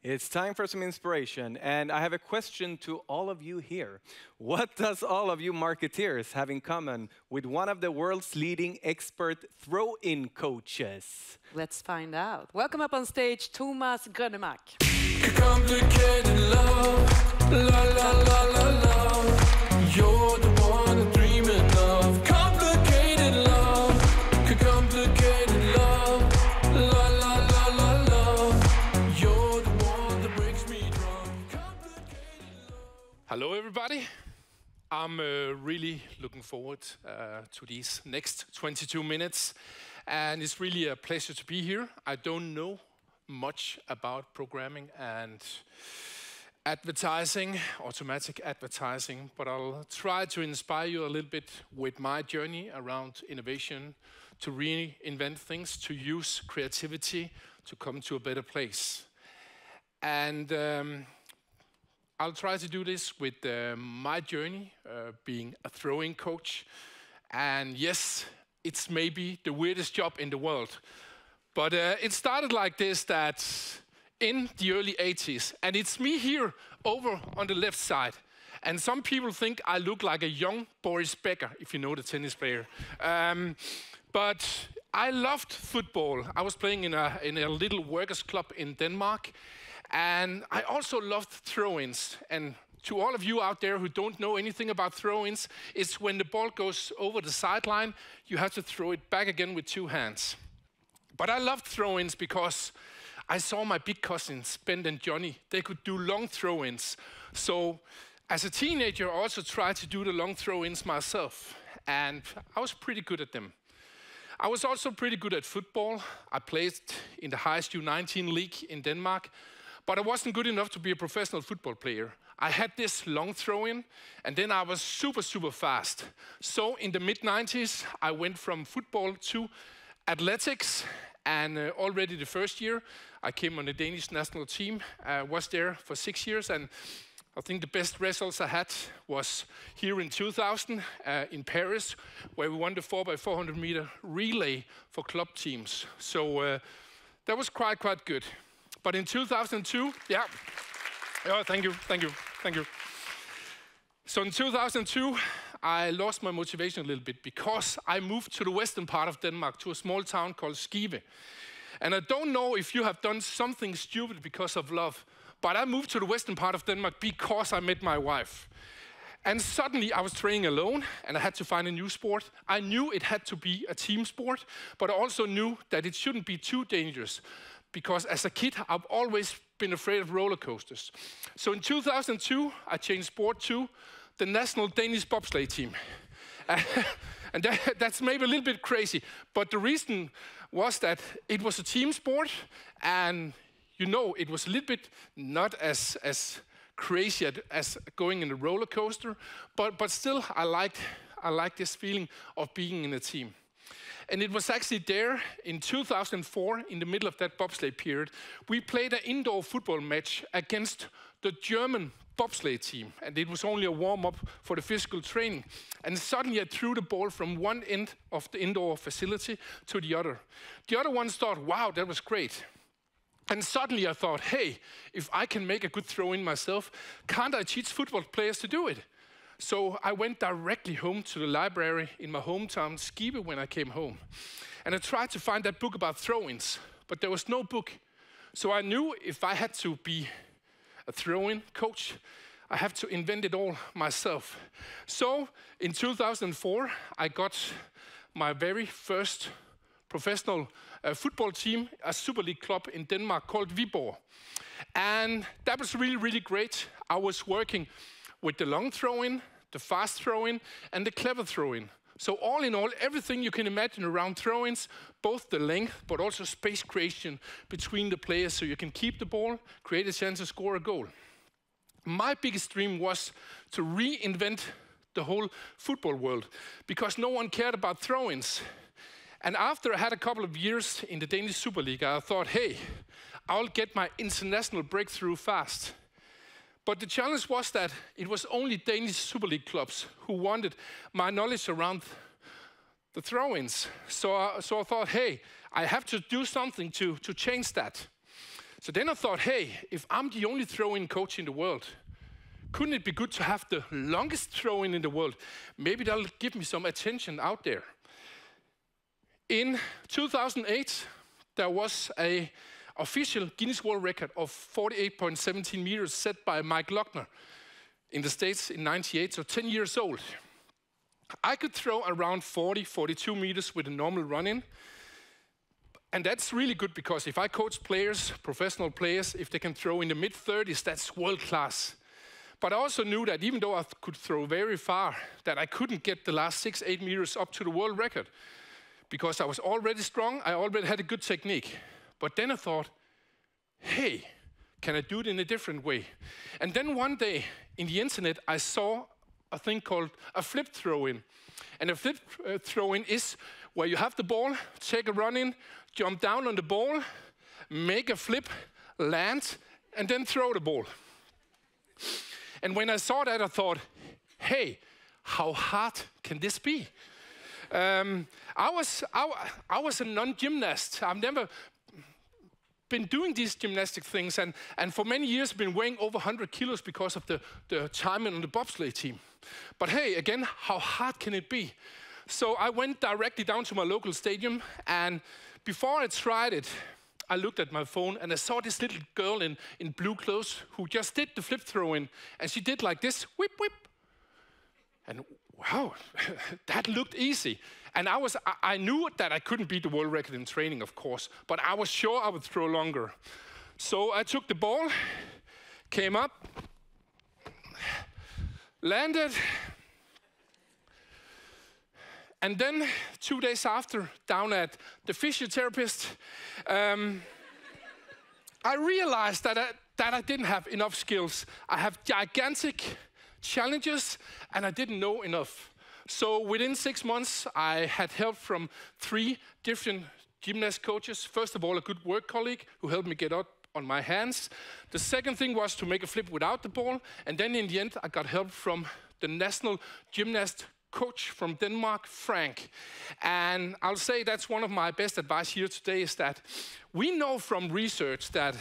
It's time for some inspiration, and I have a question to all of you here. What does all of you marketeers have in common with one of the world's leading expert throw-in coaches? Let's find out. Welcome up on stage, Thomas Grønnemark. Complicated love, la la la la la. You're the one I'm dreaming of. Complicated love, complicated love, la la la la la. You're the one that breaks me drunk. Complicated love. Hello, everybody. I'm really looking forward to these next 22 minutes, and it's really a pleasure to be here. I don't know much about programming and advertising, automatic advertising, but I'll try to inspire you a little bit with my journey around innovation, to reinvent things, to use creativity to come to a better place. And I'll try to do this with my journey, being a throwing coach. And yes, it's maybe the weirdest job in the world. But it started like this, that in the early 80s, and it's me here over on the left side. And some people think I look like a young Boris Becker, if you know the tennis player. But I loved football. I was playing in a little workers' club in Denmark. And I also loved throw-ins. And to all of you out there who don't know anything about throw-ins, it's when the ball goes over the sideline, you have to throw it back again with two hands. But I loved throw-ins because I saw my big cousins, Ben and Johnny. They could do long throw-ins. So as a teenager, I also tried to do the long throw-ins myself. And I was pretty good at them. I was also pretty good at football. I played in the highest U19 league in Denmark. But I wasn't good enough to be a professional football player. I had this long throw-in, and then I was super, super fast. So in the mid-90s, I went from football to athletics, and already the first year, I came on the Danish national team. I was there for 6 years, and I think the best results I had was here in 2000 in Paris, where we won the 4x400 meter relay for club teams. So that was quite good. But in 2002, thank you. So in 2002, I lost my motivation a little bit because I moved to the western part of Denmark, to a small town called Skive. And I don't know if you have done something stupid because of love, but I moved to the western part of Denmark because I met my wife. And suddenly I was training alone, and I had to find a new sport. I knew it had to be a team sport, but I also knew that it shouldn't be too dangerous, because as a kid, I've always been afraid of roller coasters. So in 2002, I changed sport to the national Danish bobsleigh team. And that's maybe a little bit crazy, but the reason was that it was a team sport, and you know, it was a little bit not as crazy as going in a roller coaster, but still I liked this feeling of being in a team. And it was actually there in 2004, in the middle of that bobsleigh period, we played an indoor football match against the German bobsleigh team. And it was only a warm-up for the physical training. And suddenly I threw the ball from one end of the indoor facility to the other. The other ones thought, wow, that was great. And suddenly I thought, hey, if I can make a good throw-in myself, can't I teach football players to do it? So I went directly home to the library in my hometown, Skive, when I came home. And I tried to find that book about throw-ins, but there was no book. So I knew if I had to be a throw-in coach, I have to invent it all myself. So in 2004, I got my very first professional football team, a Super League club in Denmark called Viborg. And that was really, really great. I was working with the long throw-in, the fast throw-in, and the clever throw-in. So all in all, everything you can imagine around throw-ins, both the length, but also space creation between the players so you can keep the ball, create a chance to score a goal. My biggest dream was to reinvent the whole football world, because no one cared about throw-ins. And after I had a couple of years in the Danish Super League, I thought, hey, I'll get my international breakthrough fast. But the challenge was that it was only Danish Super League clubs who wanted my knowledge around the throw-ins. So I thought, hey, I have to do something to change that. So then I thought, hey, if I'm the only throw-in coach in the world, couldn't it be good to have the longest throw-in the world? Maybe that'll give me some attention out there. In 2008, there was an official Guinness World Record of 48.17 meters set by Mike Lochner in the States in 98, so 10 years old. I could throw around 42 meters with a normal run-in. And that's really good because if I coach players, professional players, if they can throw in the mid-30s, that's world class. But I also knew that even though I could throw very far, that I couldn't get the last 6-8 meters up to the world record because I was already strong, I already had a good technique. But then I thought, hey, can I do it in a different way? And then one day in the internet, I saw a thing called a flip throw-in. And a flip throw-in is where you have the ball, take a run-in, jump down on the ball, make a flip, land, and then throw the ball. And when I saw that, I thought, hey, how hard can this be? I was a non-gymnast. I've never been doing these gymnastic things, and for many years been weighing over 100 kilos because of the timing on the bobsleigh team. But hey, again, how hard can it be? So I went directly down to my local stadium, and before I tried it, I looked at my phone and I saw this little girl in blue clothes who just did the flip throw-in, and she did like this, whip, whip. And wow, that looked easy. And I knew that I couldn't beat the world record in training, of course, but I was sure I would throw longer. So I took the ball, came up, landed, and then 2 days after, down at the physiotherapist, I realized that I didn't have enough skills. I have gigantic challenges, and I didn't know enough. So within 6 months, I had help from 3 different gymnast coaches. First of all, a good work colleague who helped me get up on my hands. The second thing was to make a flip without the ball. And then in the end, I got help from the national gymnast coach from Denmark, Frank. And I'll say that's one of my best advice here today is that we know from research that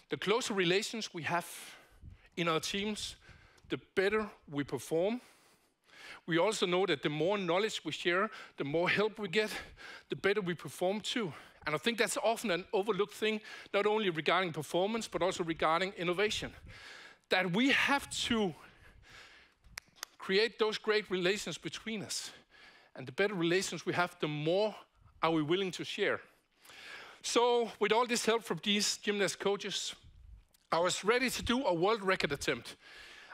the closer relations we have in our teams, the better we perform. We also know that the more knowledge we share, the more help we get, the better we perform too. And I think that's often an overlooked thing, not only regarding performance, but also regarding innovation. That we have to create those great relations between us. And the better relations we have, the more are we willing to share. So with all this help from these gymnast coaches, I was ready to do a world record attempt.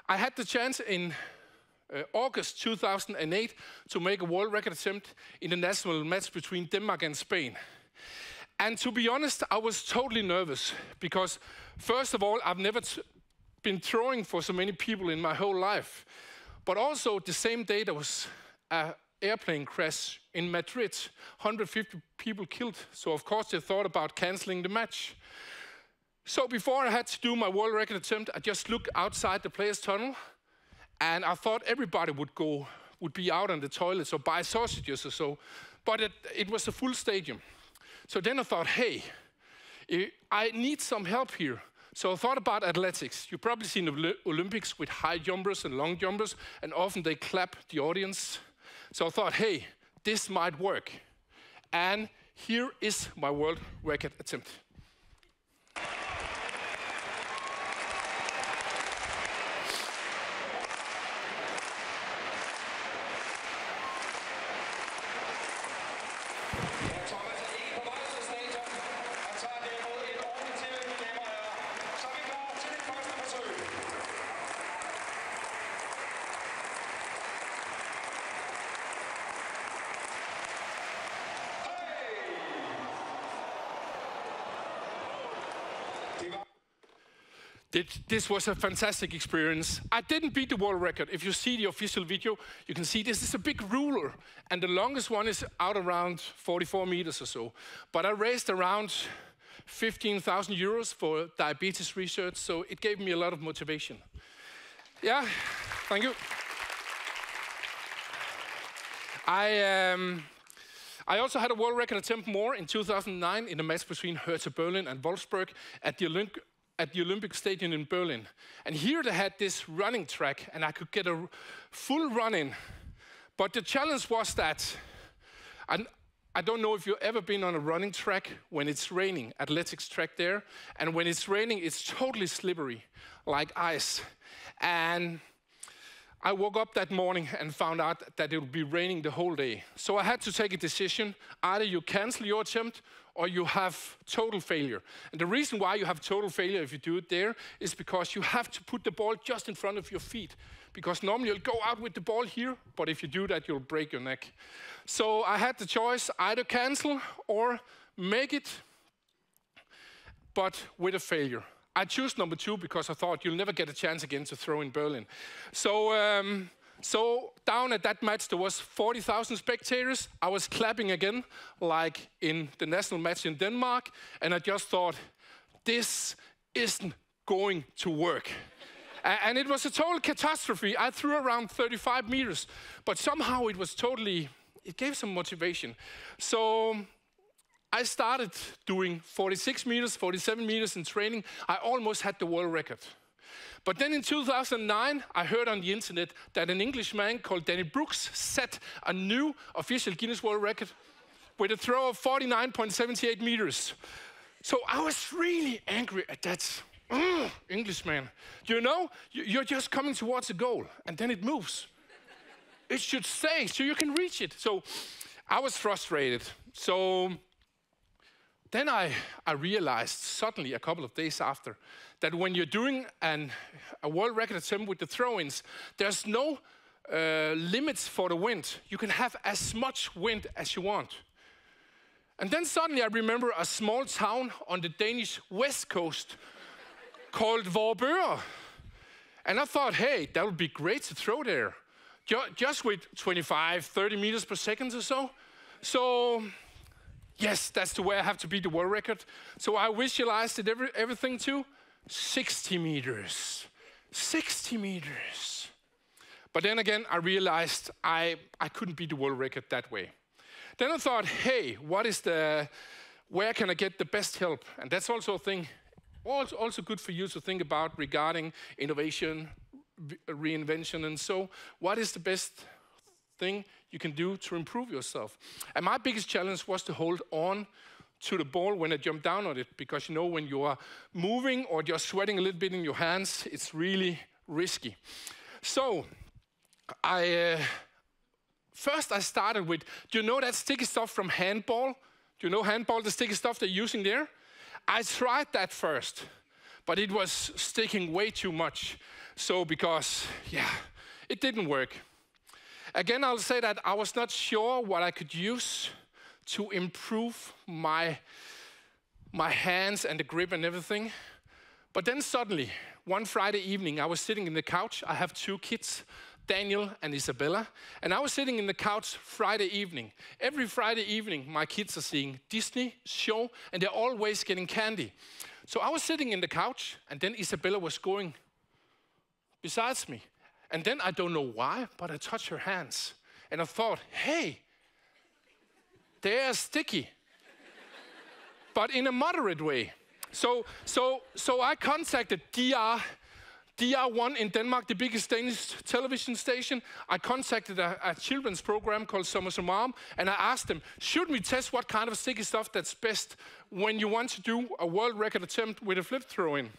I had the chance in August 2008 to make a world record attempt in the national match between Denmark and Spain. And to be honest, I was totally nervous because, first of all, I've never been throwing for so many people in my whole life. But also, the same day, there was an airplane crash in Madrid, 150 people killed. So, of course, they thought about canceling the match. So before I had to do my world record attempt, I just looked outside the players' tunnel, and I thought everybody would be out on the toilets or buy sausages or so. But it was a full stadium. So then I thought, hey, I need some help here. So I thought about athletics. You've probably seen the Olympics with high jumpers and long jumpers, and often they clap the audience. So I thought, hey, this might work. And here is my world record attempt. This was a fantastic experience. I didn't beat the world record. If you see the official video, you can see this is a big ruler. And the longest one is out around 44 meters or so. But I raised around 15,000 euros for diabetes research, so it gave me a lot of motivation. Yeah, I I also had a world record attempt more in 2009 in a match between Hertha Berlin and Wolfsburg at the Olympic Stadium in Berlin. And here they had this running track, and I could get a full run in. But the challenge was that, I don't know if you've ever been on a running track when it's raining, athletics track there, and when it's raining, it's totally slippery, like ice. And I woke up that morning and found out that it would be raining the whole day. So I had to take a decision. Either you cancel your attempt or you have total failure. And the reason why you have total failure if you do it there is because you have to put the ball just in front of your feet. Because normally you'll go out with the ball here, but if you do that, you'll break your neck. So I had the choice, either cancel or make it, but with a failure. I chose number 2 because I thought you'll never get a chance again to throw in Berlin. So down at that match, there was 40,000 spectators. I was clapping again, like in the national match in Denmark. And I just thought, this isn't going to work. And it was a total catastrophe. I threw around 35 meters, but somehow it gave some motivation. So I started doing 46 meters, 47 meters in training. I almost had the world record. But then in 2009, I heard on the internet that an Englishman called Danny Brooks set a new official Guinness World Record with a throw of 49.78 meters. So I was really angry at that Englishman. You know, you're just coming towards a goal, and then it moves. It should stay so you can reach it. So I was frustrated. So then I realized suddenly a couple of days after that when you're doing a world record attempt with the throw-ins, there's no limits for the wind. You can have as much wind as you want. And then suddenly I remember a small town on the Danish west coast called Vorburg. And I thought, hey, that would be great to throw there. Just with 25, 30 meters per second or so. So yes, that's the way I have to beat the world record. So I visualized it everything to 60 meters. 60 meters. But then again, I realized I couldn't beat the world record that way. Then I thought, hey, where can I get the best help? And that's also a thing, also good for you to think about regarding innovation, reinvention, and so what is the best thing you can do to improve yourself? And my biggest challenge was to hold on to the ball when I jumped down on it, because you know when you are moving or you're sweating a little bit in your hands, it's really risky. So first I started with, do you know that sticky stuff from handball? Do you know handball, the sticky stuff they're using there? I tried that first, but it was sticking way too much. So because, yeah, it didn't work. Again, I'll say that I was not sure what I could use to improve my hands and the grip and everything. But then suddenly, one Friday evening, I was sitting in the couch. I have 2 kids, Daniel and Isabella. And I was sitting in the couch Friday evening. Every Friday evening, my kids are seeing Disney show, and they're always getting candy. So I was sitting in the couch, and then Isabella was going besides me. And then I don't know why, but I touched her hands. And I thought, hey, they are sticky. But in a moderate way. So I contacted DR1 in Denmark, the biggest Danish television station. I contacted a children's program called Summer Mom, and I asked them, should we test what kind of sticky stuff that's best when you want to do a world record attempt with a flip throw-in?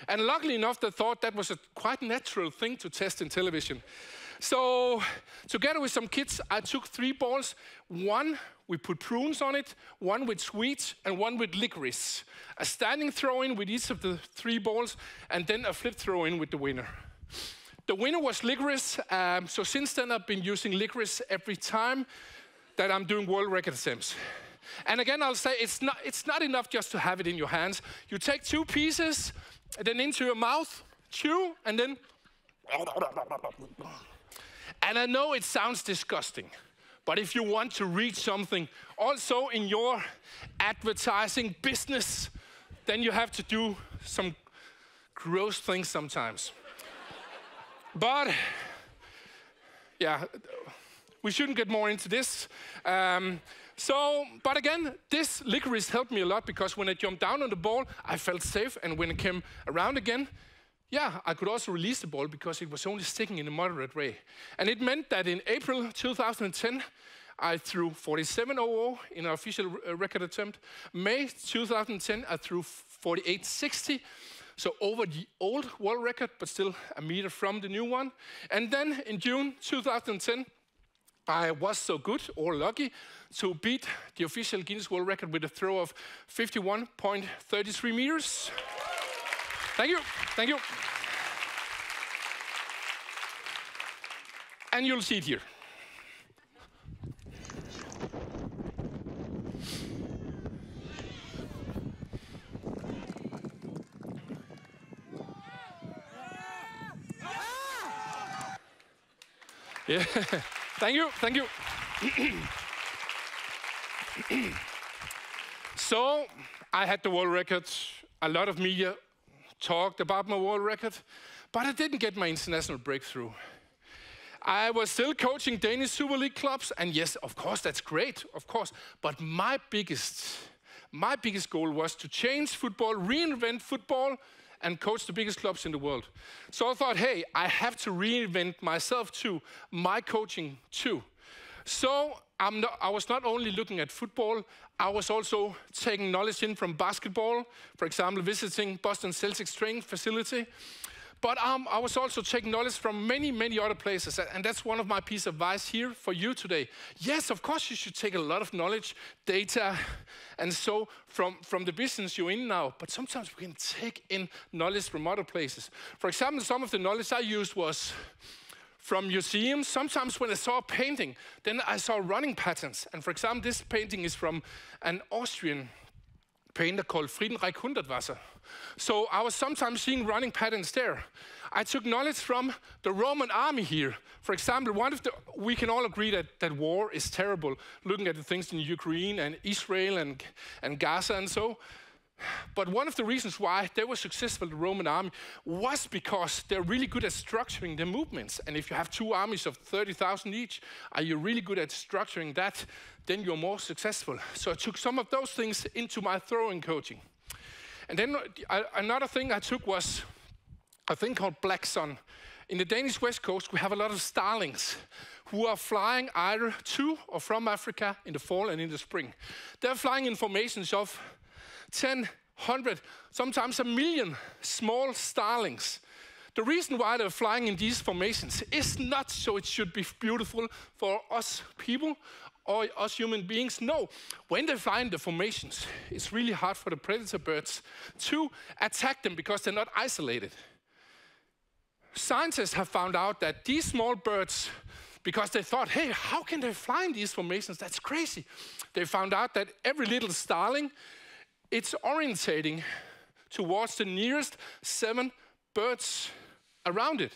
And luckily enough, they thought that was a quite natural thing to test in television. So together with some kids, I took 3 balls. One, we put prunes on it, one with sweets, and one with licorice. A standing throw-in with each of the 3 balls, and then a flip throw-in with the winner. The winner was licorice, so since then I've been using licorice every time that I'm doing world record attempts. And again, I'll say it's not enough just to have it in your hands. You take 2 pieces, and then into your mouth, chew, and then... And I know it sounds disgusting, but if you want to reach something also in your advertising business, then you have to do some gross things sometimes. But, yeah, we shouldn't get more into this. But again, this licorice helped me a lot because when I jumped down on the ball, I felt safe. And when it came around again, yeah, I could also release the ball because it was only sticking in a moderate way. And it meant that in April 2010, I threw 47.00 in our official record attempt. May 2010, I threw 48.60. So over the old world record, but still a meter from the new one. And then in June 2010, I was so good or lucky to beat the official Guinness World Record with a throw of 51.33 meters. Thank you, thank you. And you'll see it here. Yeah, thank you, thank you. So, I had the world record. A lot of media talked about my world record, but I didn't get my international breakthrough. I was still coaching Danish Super League clubs, and yes, of course, that's great, of course. But my biggest goal was to change football, reinvent football, and coach the biggest clubs in the world. So I thought, hey, I have to reinvent myself too, my coaching too. So I was not only looking at football, I was also taking knowledge in from basketball, for example, visiting Boston Celtics training facility. But I was also taking knowledge from many, many other places. And that's one of my pieces of advice here for you today. Yes, of course, you should take a lot of knowledge, data, and so from the business you're in now. But sometimes we can take in knowledge from other places. For example, some of the knowledge I used was from museums. Sometimes when I saw a painting, then I saw running patterns. And for example, this painting is from an Austrian painter called Friedenreich Hundertwasser. So I was sometimes seeing running patterns there. I took knowledge from the Roman army here. For example, we can all agree that war is terrible, looking at the things in Ukraine and Israel and Gaza and so. But one of the reasons why they were successful, the Roman army, was because they're really good at structuring their movements. And if you have two armies of 30,000 each, are you really good at structuring that, then you're more successful. So I took some of those things into my throwing coaching. And then another thing I took was a thing called Black Sun. In the Danish West Coast, we have a lot of starlings who are flying either to or from Africa in the fall and in the spring. They're flying in formations of 10, 100, sometimes 1 million small starlings. The reason why they're flying in these formations is not so it should be beautiful for us people or us human beings. No, when they fly in the formations, it's really hard for the predator birds to attack them because they're not isolated. Scientists have found out that these small birds, because they thought, hey, how can they fly in these formations? That's crazy. They found out that every little starling, it's orientating towards the nearest 7 birds around it.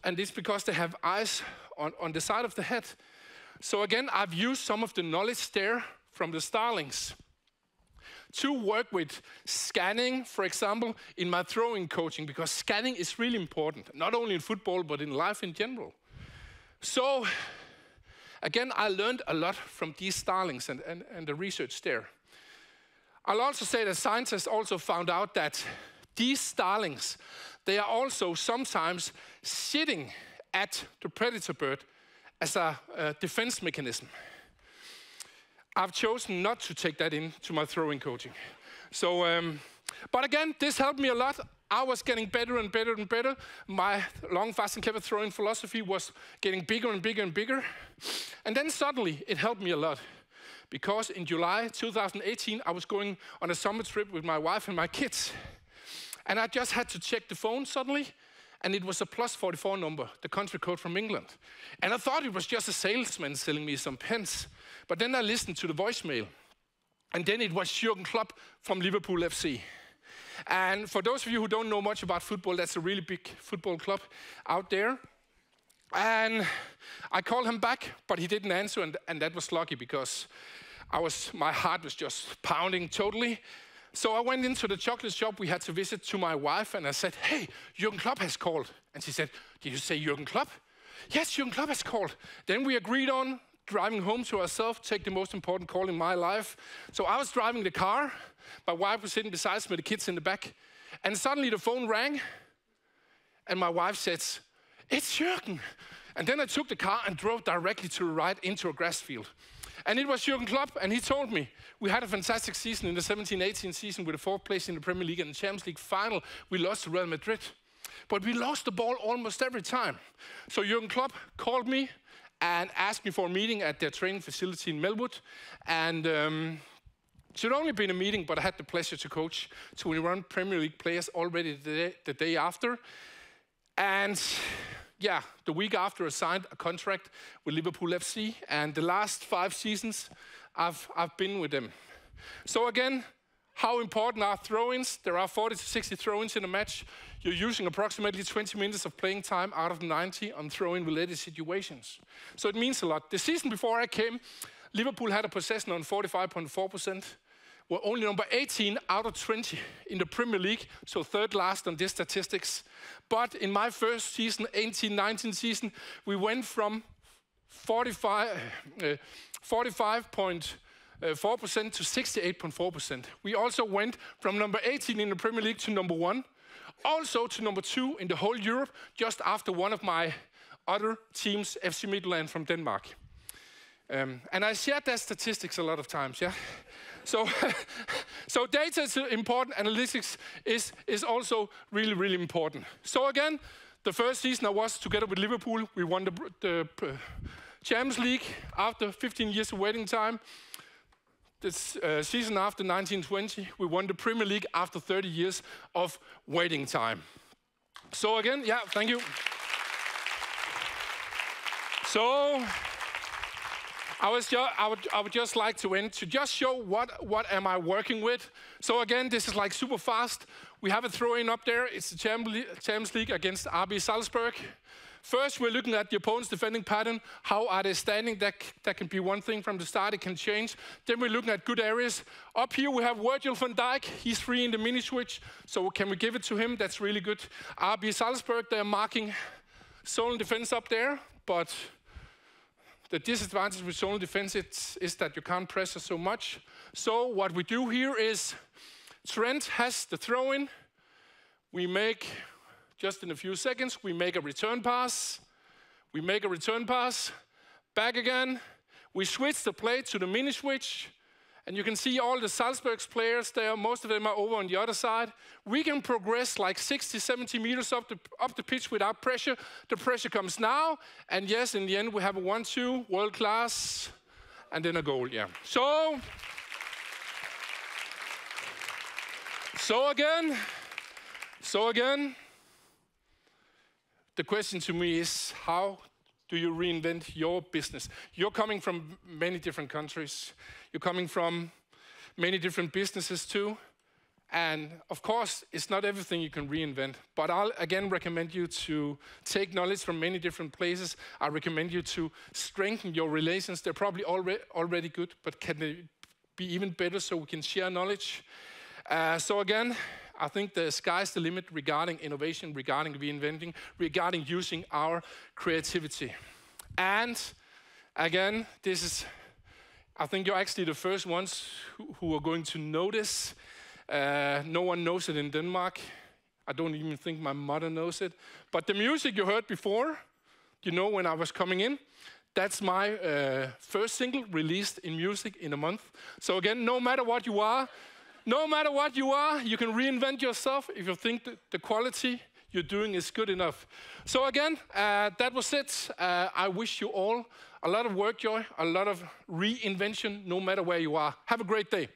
And it's because they have eyes on the side of the head. So again, I've used some of the knowledge there from the starlings to work with scanning, for example, in my throwing coaching, because scanning is really important, not only in football, but in life in general. So again, I learned a lot from these starlings and the research there. I'll also say that scientists also found out that these starlings, they are also sometimes sitting at the predator bird as a defense mechanism. I've chosen not to take that into my throwing coaching. So, but again, this helped me a lot. I was getting better and better and better. My long, fast, and clever throwing philosophy was getting bigger and bigger and bigger. And then suddenly, it helped me a lot. Because in July 2018, I was going on a summer trip with my wife and my kids. And I just had to check the phone suddenly, and it was a +44 number, the country code from England. And I thought it was just a salesman selling me some pens. But then I listened to the voicemail, and then it was Jürgen Klopp from Liverpool FC. And for those of you who don't know much about football, that's a really big football club out there. And I called him back, but he didn't answer, and that was lucky because my heart was just pounding totally. So I went into the chocolate shop we had to visit to my wife, and I said, hey, Jürgen Klopp has called. And she said, did you say Jürgen Klopp? Yes, Jürgen Klopp has called. Then we agreed on driving home to ourselves, take the most important call in my life. So I was driving the car. My wife was sitting beside me, the kids in the back. And suddenly the phone rang. And my wife says, "It's Jürgen." And then I took the car and drove directly to the right into a grass field. And it was Jürgen Klopp, and he told me, we had a fantastic season in the 17-18 season with a 4th place in the Premier League and the Champions League final. We lost to Real Madrid. But we lost the ball almost every time. So Jürgen Klopp called me and asked me for a meeting at their training facility in Melwood. And it should only been a meeting, but I had the pleasure to coach 21 Premier League players already the day after. And yeah, the week after I signed a contract with Liverpool FC, and the last 5 seasons I've been with them. So again, how important are throw-ins? There are 40 to 60 throw-ins in a match. You're using approximately 20 minutes of playing time out of the 90 on throw-in related situations. So it means a lot. The season before I came, Liverpool had a possession on 45.4%. We're only number 18 out of 20 in the Premier League, so 3rd last on these statistics. But in my first season, 18-19 season, we went from 45.4% to 68.4%. We also went from number 18 in the Premier League to number 1, also to number 2 in the whole Europe, just after one of my other teams, FC Midtjylland from Denmark. And I shared that statistics a lot of times, yeah? So data is important, analytics is also really, really important. So again, the first season I was together with Liverpool, we won the Champions League after 15 years of waiting time. This season after 1920, we won the Premier League after 30 years of waiting time. So again, yeah, thank you. So I would just like to end to just show what am I working with. So again, this is like super fast. We have a throw-in up there. It's the Champions League against RB Salzburg. First, we're looking at the opponent's defending pattern. How are they standing? That can be one thing from the start. It can change. Then we're looking at good areas. Up here, we have Virgil van Dijk. He's free in the mini switch. So can we give it to him? That's really good. RB Salzburg, they're marking zone defense up there. But the disadvantage with zonal defense is that you can't pressure so much. So what we do here is Trent has the throw-in. We make, just in a few seconds, we make a return pass. We make a return pass. Back again. We switch the play to the mini switch. And you can see all the Salzburg's players there. Most of them are over on the other side. We can progress like 60, 70 meters up the pitch without pressure. The pressure comes now. And yes, in the end, we have a 1-2, world class, and then a goal, yeah. So again, the question to me is, how do you reinvent your business? You're coming from many different countries. You're coming from many different businesses too. And of course, it's not everything you can reinvent. But I'll again recommend you to take knowledge from many different places. I recommend you to strengthen your relations. They're probably already good, but can they be even better so we can share knowledge? So again, I think the sky's the limit regarding innovation, regarding reinventing, regarding using our creativity. And again, this is, I think you're actually the first ones who are going to notice. No one knows it in Denmark. I don't even think my mother knows it. But the music you heard before, you know, when I was coming in, that's my first single released in music in a month. So again, no matter what you are, you can reinvent yourself if you think that the quality you're doing is good enough. So again, that was it. I wish you all a lot of work joy, a lot of reinvention, no matter where you are. Have a great day.